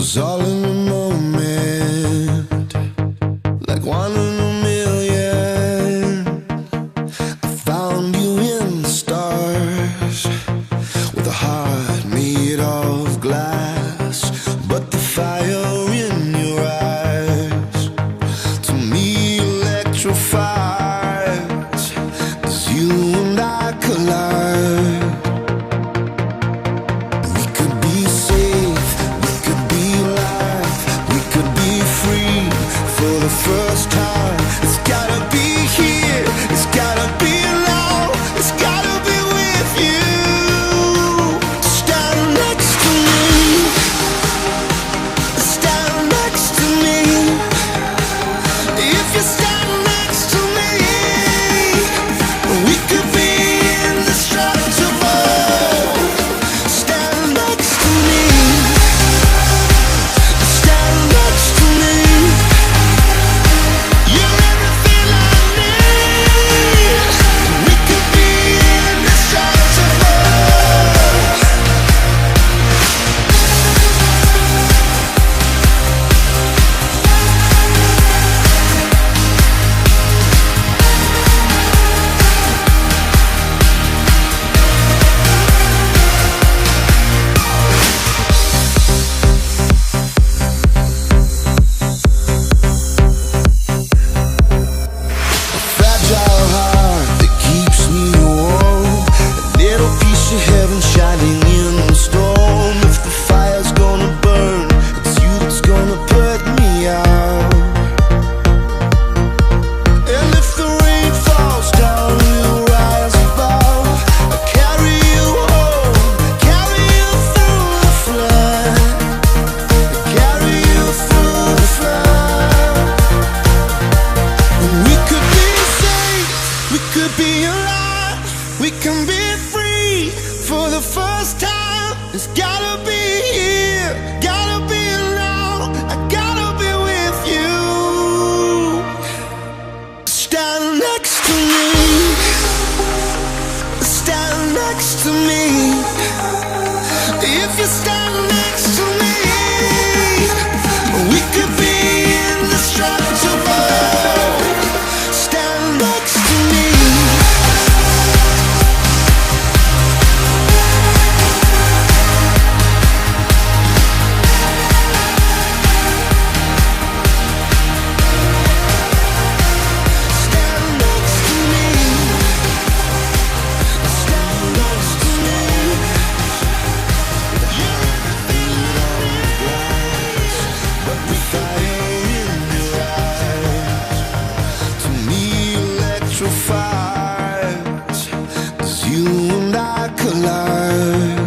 was all in the moment, like one in a million. I found you in the stars, with a heart made of glass, but the fire in your eyes, to me electrifies, as you and I collide. First time, it's gotta be here, it's gotta be now, it's gotta be with you. Stand next to me, stand next to me. If you stand next to me, we could be indestructible. Stand next to me, stand next to me. Heaven shining in the storm. If the fire's gonna burn, it's you that's gonna put me out. And if the rain falls down, we'll rise above. I carry you home, carry you through the flood, carry you through the flood. And we could be safe, we could be alive, we can be free. For the first time, it's gotta be here, gotta be now, I gotta be with you. Stand next to me, stand next to me. If you stand next to me, we could be indestructible. Stand next to me. Electrifies, as you and I collide.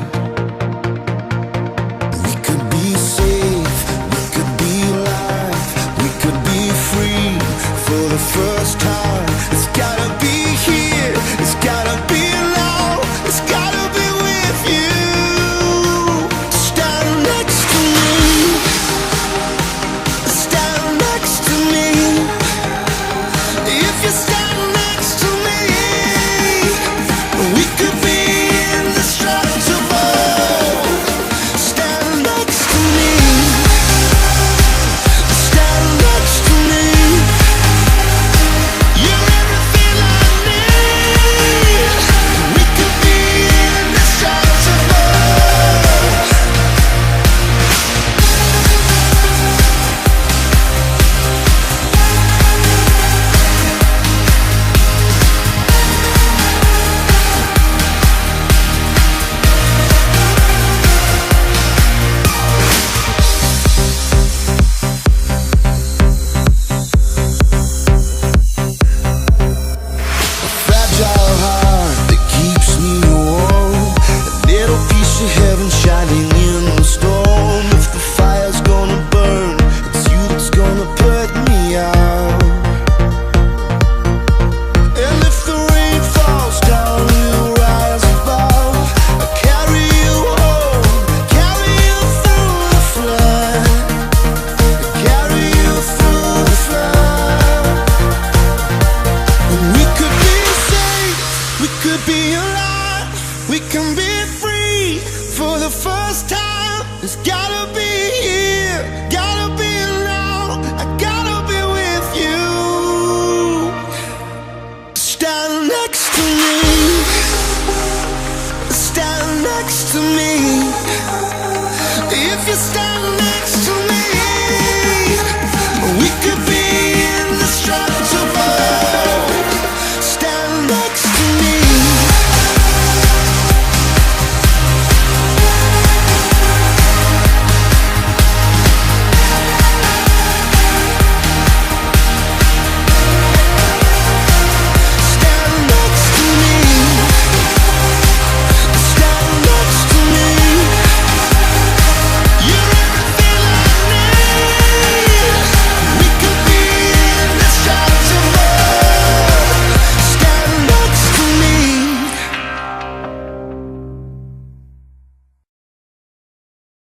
We could be safe, we could be alive, we could be free. For the first time, it's gotta be here, it's gotta be now, it's gotta be with you. Stand next to me, stand next to me. If you stand heaven shining in the storm. If the fire's gonna burn, it's you that's gonna put me out. And if the rain falls down, we'll rise above. I carry you home, carry you through the flood, carry you through the flood. And we could be safe, we could be alive, we can be free. For the first time, it's gotta be here. here, gotta be alone, I gotta be with you. Stand next to me, stand next to me. If you stand